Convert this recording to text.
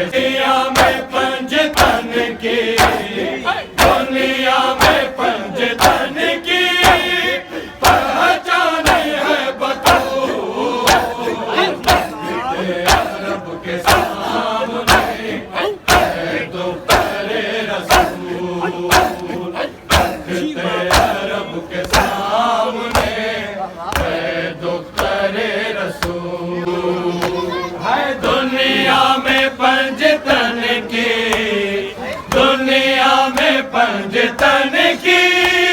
دنیا میں پنجتن کی، دنیا میں پنجتن کی پہچان ہے بطور، عرب کے سامنے ہے دختر رسول، عرب کے سامنے ہے دختر رسول، ہے دنیا میں پنجتن کی، دنیا میں پنجتن کی